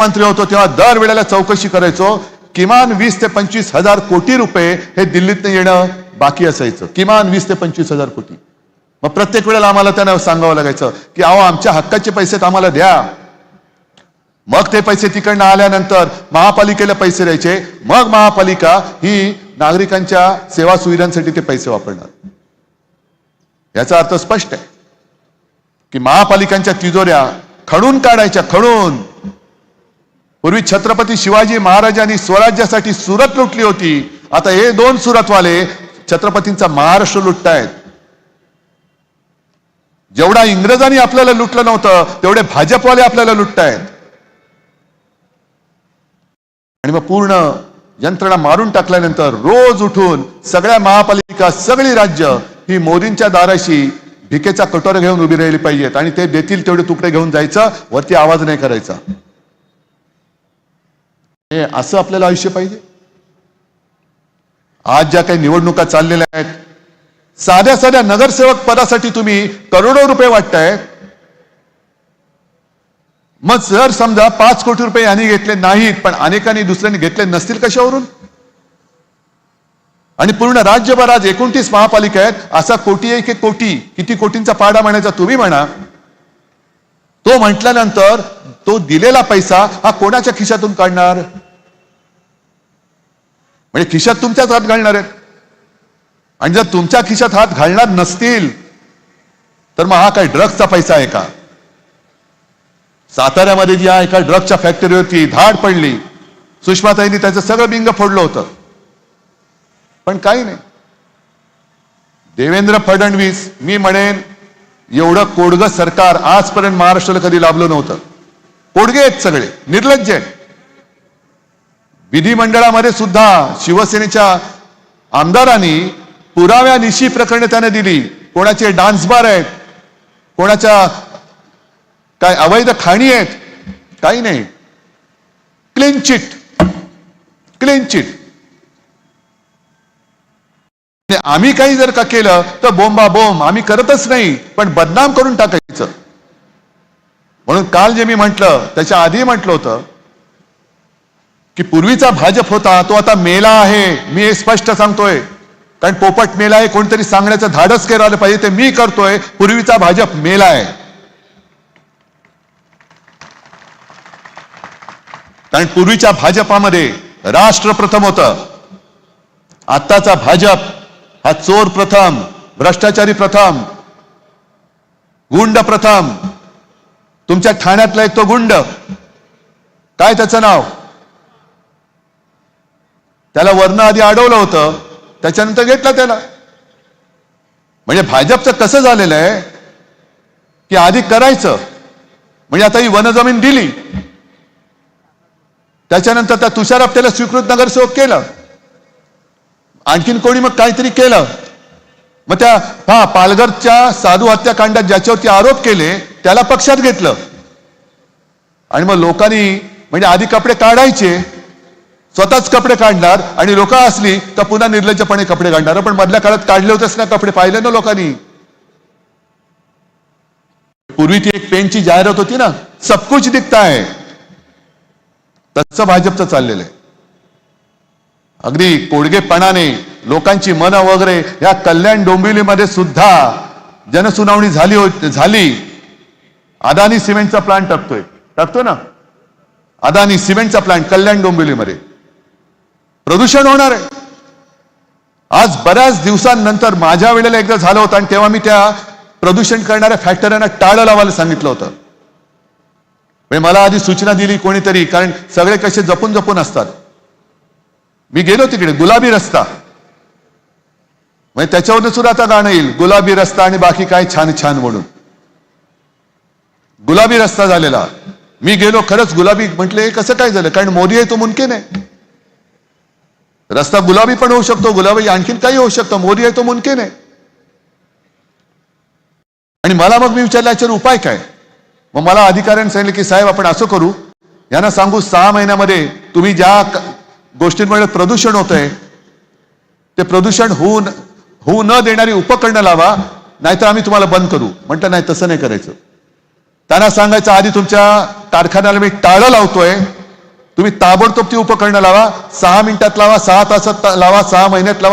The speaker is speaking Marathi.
मंत्री होतो तेव्हा दर वेळेला चौकशी करायचो. किमान 20 ते 25 हजार कोटी रुपये हे दिल्लीतनं येणं बाकी असायचं. किमान 20 ते 25 हजार कोटी. मग प्रत्येक वेळेला आम्हाला त्यांना सांगावं लागायचं की अहो आमच्या हक्काचे पैसे आम्हाला द्या. मग ते पैसे तिकडनं आल्यानंतर महापालिकेला पैसे द्यायचे. मग महापालिका ही नागरिकांच्या सेवा सुविधांसाठी ते पैसे वापरणार. याचा अर्थ स्पष्ट आहे की महापालिकांच्या तिजोऱ्या खणून काढायच्या. खणून. पूर्वी छत्रपती शिवाजी महाराजांनी स्वराज्यासाठी सुरत लुटली होती. आता हे दोन सुरतवाले छत्रपतींचा महाराष्ट्र लुटतायत. जेवढा इंग्रजांनी आपल्याला लुटलं नव्हतं तेवढे भाजपवाले आपल्याला लुटतायत. आणि मग पूर्ण यंत्रणा मारून टाकल्यानंतर रोज उठून सगळ्या महापालिका सगळी राज्य ही मोदींच्या दाराशी भिकेचा कटोरा घेऊन उभी राहिली पाहिजेत. आणि ते देतील तेवढे तुकडे घेऊन जायचं. वरती आवाज नाही करायचा. हे असं आपल्याला आयुष्य पाहिजे. आज ज्या काही निवडणुका चाललेल्या आहेत, साध्या साध्या नगरसेवक पदासाठी तुम्ही करोडो रुपये वाटताय. मग जर समजा 5 कोटी रुपये यांनी घेतले नाहीत पण अनेकांनी दुसऱ्यांनी घेतले नसतील कशावरून? आणि पूर्ण राज्यभर आज 29 महापालिका आहेत. असा कोटी एक कोटी, किती कोटींचा पाडा म्हणायचा तुम्ही म्हणा. तो म्हटल्यानंतर तो दिलेला पैसा हा कोणाच्या खिशातून काढणार? म्हणजे खिशात तुमच्याच हात घालणार आहेत. आणि जर तुमच्या खिशात हात घालणार नसतील तर मग हा काय ड्रग्सचा पैसा आहे का? साताऱ्यामध्ये जी एका ड्रग्सच्या फॅक्टरीवरती धाड पडली, सुषमाताईंनी त्याचं सगळं बिंग फोडलं होतं. पण काही नाही. देवेंद्र फडणवीस, मी म्हणेन एवढं कोडगं सरकार आजपर्यंत महाराष्ट्राला कधी लाभलं नव्हतं. कोडगे आहेत सगळे, निर्लज्ज आहेत. विधिमंडळामध्ये सुद्धा शिवसेनेच्या आमदारांनी पुराव्यानिशी प्रकरणे त्याने दिली. कोणाचे डान्स बार आहेत, कोणाच्या काय अवैध खाणी आहेत, काही नाही. Clean chit, clean chit. आम्ही काही जर का केलं तर बोंबा बोंब. आम्ही करतच नाही पण बदनाम करून टाकायचं. म्हणून काल जे मी म्हटलं त्याच्या आधी म्हटलं होतं की पूर्वीचा भाजप होता तो आता मेला आहे. मी हे स्पष्ट सांगतोय. कारण पोपट मेला आहे कोणतरी सांगण्याचं धाडस करायला पाहिजे, ते मी करतोय. पूर्वीचा भाजप मेला आहे. कारण पूर्वीच्या भाजपामध्ये राष्ट्र प्रथम होतं. आत्ताचा भाजप हा चोर प्रथम, भ्रष्टाचारी प्रथम, गुंड प्रथम. तुमच्या ठाण्यातला एक तो गुंड, काय त्याचं नाव, त्याला वर्ण आधी अडवलं होतं, त्याच्यानंतर घेतलं त्याला. म्हणजे भाजपचं कसं झालेलं आहे की आधी करायचं, म्हणजे आता ही वनजमीन दिली, त्याच्यानंतर त्या तुषार आपल्याला स्वीकृत नगरसेवक केलं, आणखीन कोणी मग काहीतरी केलं. मग त्या पालघरच्या साधू हत्याकांडात ज्याच्यावरती आरोप केले त्याला पक्षात घेतलं. आणि मग लोकांनी म्हणजे आधी कपडे काढायचे, स्वतःच कपडे काढणार, आणि लोक असली तर पुन्हा निर्लज्जपणे कपडे काढणार. पण मधल्या काळात काढले होतेच ना कपडे, पाहिले ना लोकांनी. पूर्वी ती एक पेनची जाहिरात होती ना, सब कुछ दिखता है, तसं भाजपचं चाललेलं आहे. अगदी कोडगेपणाने लोकांची मनं वगैरे. या कल्याण डोंबिवलीमध्ये सुद्धा जनसुनावणी झाली. अदानी सिमेंटचा प्लांट टाकतोय ना, अदानी सिमेंटचा प्लांट कल्याण डोंबिवलीमध्ये. प्रदूषण होणार आहे. आज बऱ्याच दिवसांनंतर माझ्या वेळेला एकदा झालं होतं आणि तेव्हा मी त्या प्रदूषण करणाऱ्या फॅक्टऱ्यांना टाळं लावायला सांगितलं होतं. मला आधी सूचना दिली कोणीतरी, कारण सगळे कसे जपून जपून असतात. मी गेलो तिकडे, गुलाबी रस्ता, म्हणजे त्याच्यावरून सुद्धा आता गाणं येईल, गुलाबी रस्ता आणि बाकी काय छान छान म्हणून. गुलाबी रस्ता झालेला. मी गेलो, खरंच गुलाबी. म्हटले कसं काय झालं? कारण मोदी आहे तो मुमकिन आहे. रस्ता गुलाबी पण होऊ शकतो, गुलाबी आणखीन काही होऊ शकतं. मोदी आहे तो मुमकिन आहे. आणि मला मग मी विचारलं याच्यावर उपाय काय? मग मला अधिकाऱ्यांनी सांगितलं की साहेब आपण असं करू, यांना सांगू 6 महिन्यामध्ये तुम्ही ज्या गोष्टींमुळे प्रदूषण होतंय ते प्रदूषण होऊ न देणारी उपकरणं लावा, नाहीतर आम्ही तुम्हाला बंद करू. म्हटलं नाही, तसं नाही करायचं. त्यांना सांगायचं आधी तुमच्या कारखान्याला मी टाळं लावतोय, तुम्ही ताबडतोब ती उपकरणं लावा, 6 मिनिटात लावा, 6 तासात लावा, 6 महिन्यात लावा,